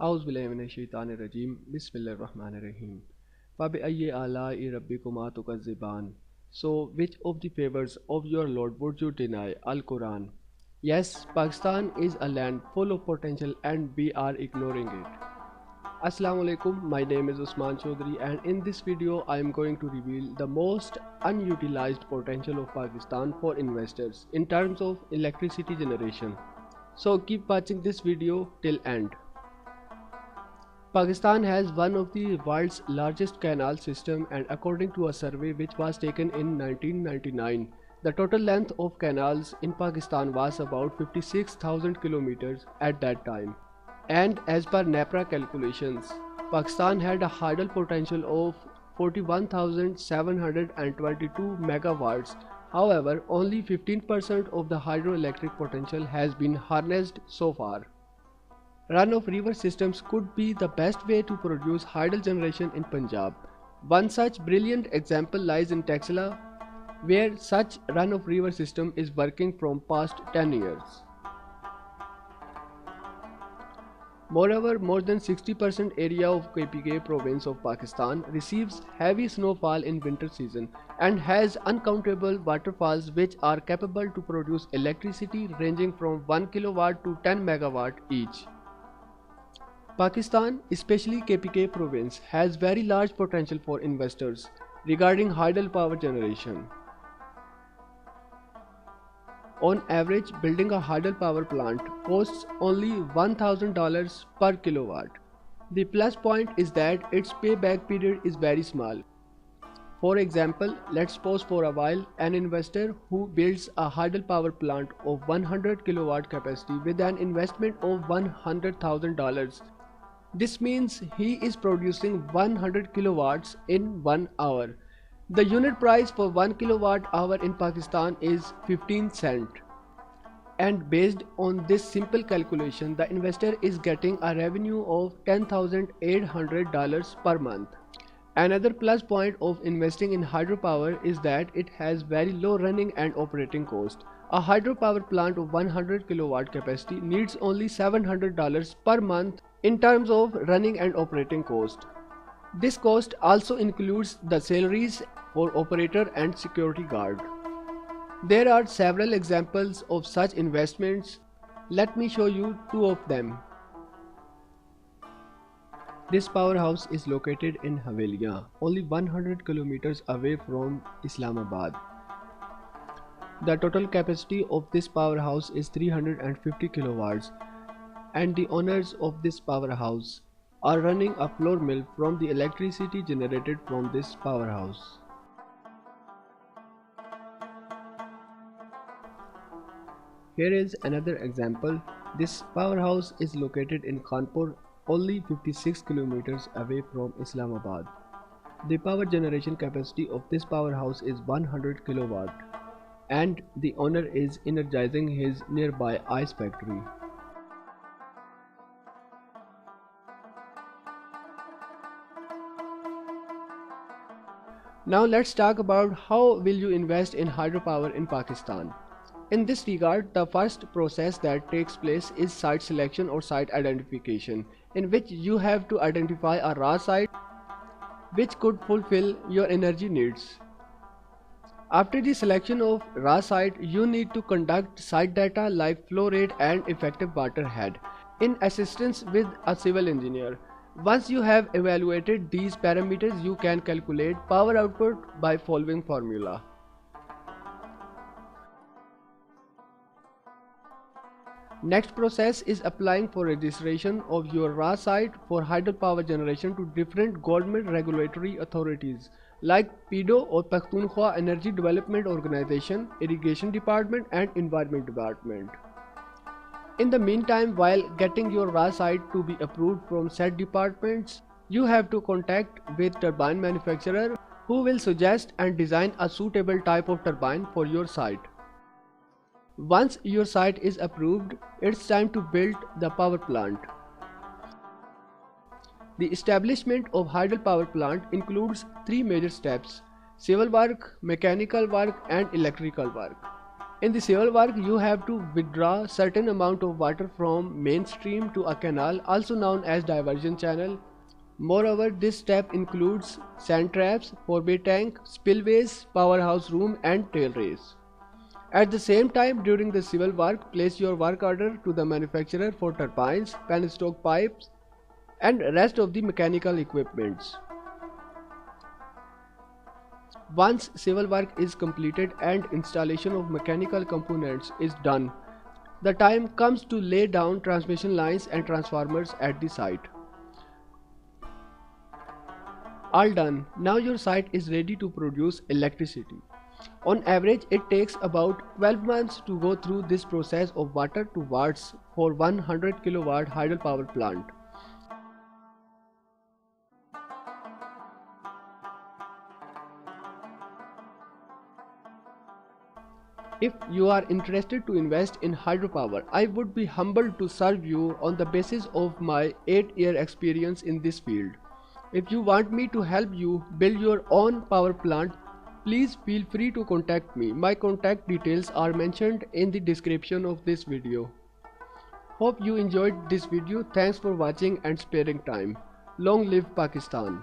Auzubillahiminash-shaytanir-rajim. Bismillahir-rahmanir-rahim. Fabi-ayyi ala'i rabbikuma tukazziban. So, which of the favors of your Lord would you deny? Al-Quran. Yes, Pakistan is a land full of potential and we are ignoring it. Assalamu alaikum, my name is Usman Chaudhary and in this video I am going to reveal the most unutilized potential of Pakistan for investors in terms of electricity generation. So keep watching this video till end. Pakistan has one of the world's largest canal system, and according to a survey which was taken in 1999, the total length of canals in Pakistan was about 56,000 kilometers at that time. And as per NEPRA calculations, Pakistan had a hydel potential of 41,722 megawatts. However, only 15% of the hydroelectric potential has been harnessed so far. Run-of-river systems could be the best way to produce hydel generation in Punjab. One such brilliant example lies in Taxila, where such run-of-river system is working from past 10 years. Moreover, more than 60% area of KPK Province of Pakistan receives heavy snowfall in winter season and has uncountable waterfalls which are capable to produce electricity ranging from 1 kilowatt to 10 megawatt each. Pakistan, especially KPK province, has very large potential for investors regarding hydel power generation. On average, building a hydel power plant costs only $1,000 per kilowatt. The plus point is that its payback period is very small. For example, let's pause for a while. An investor who builds a hydel power plant of 100 kilowatt capacity with an investment of $100,000. This means he is producing 100 kilowatts in 1 hour. The unit price for 1 kilowatt hour in Pakistan is 15 cents. And based on this simple calculation, the investor is getting a revenue of $10,800 per month. Another plus point of investing in hydropower is that it has very low running and operating cost. A hydropower plant of 100 kilowatt capacity needs only $700 per month in terms of running and operating cost. This cost also includes the salaries for operator and security guard. There are several examples of such investments. Let me show you two of them. This powerhouse is located in Haveliya, only 100 kilometers away from Islamabad. The total capacity of this powerhouse is 350 kilowatts, and the owners of this powerhouse are running a flour mill from the electricity generated from this powerhouse. Here is another example. This powerhouse is located in Kanpur, only 56 kilometers away from Islamabad. The power generation capacity of this powerhouse is 100 kilowatt, and the owner is energizing his nearby ice factory. Now let's talk about how will you invest in hydropower in Pakistan. In this regard, the first process that takes place is site selection or site identification, in which you have to identify a raw site which could fulfill your energy needs. After the selection of raw site, you need to conduct site data like flow rate and effective water head in assistance with a civil engineer. Once you have evaluated these parameters, you can calculate power output by following formula. Next process is applying for registration of your raw site for hydropower generation to different government regulatory authorities like PDO or Pakhtunkhwa Energy Development Organization, Irrigation Department and Environment Department. In the meantime, while getting your raw site to be approved from said departments, you have to contact with turbine manufacturer who will suggest and design a suitable type of turbine for your site. Once your site is approved, it's time to build the power plant. The establishment of hydel power plant includes three major steps: civil work, mechanical work and electrical work. In the civil work, you have to withdraw certain amount of water from mainstream to a canal, also known as diversion channel. Moreover, this step includes sand traps, forebay tank, spillways, powerhouse room and tailrace. At the same time, during the civil work, place your work order to the manufacturer for turbines, penstoke pipes and rest of the mechanical equipments. Once civil work is completed and installation of mechanical components is done, the time comes to lay down transmission lines and transformers at the site. All done. Now your site is ready to produce electricity. On average, it takes about 12 months to go through this process of water to watts for 100 kilowatt hydropower plant. If you are interested to invest in hydropower, I would be humbled to serve you on the basis of my 8-year experience in this field. If you want me to help you build your own power plant, please feel free to contact me. My contact details are mentioned in the description of this video. Hope you enjoyed this video. Thanks for watching and sparing time. Long live Pakistan.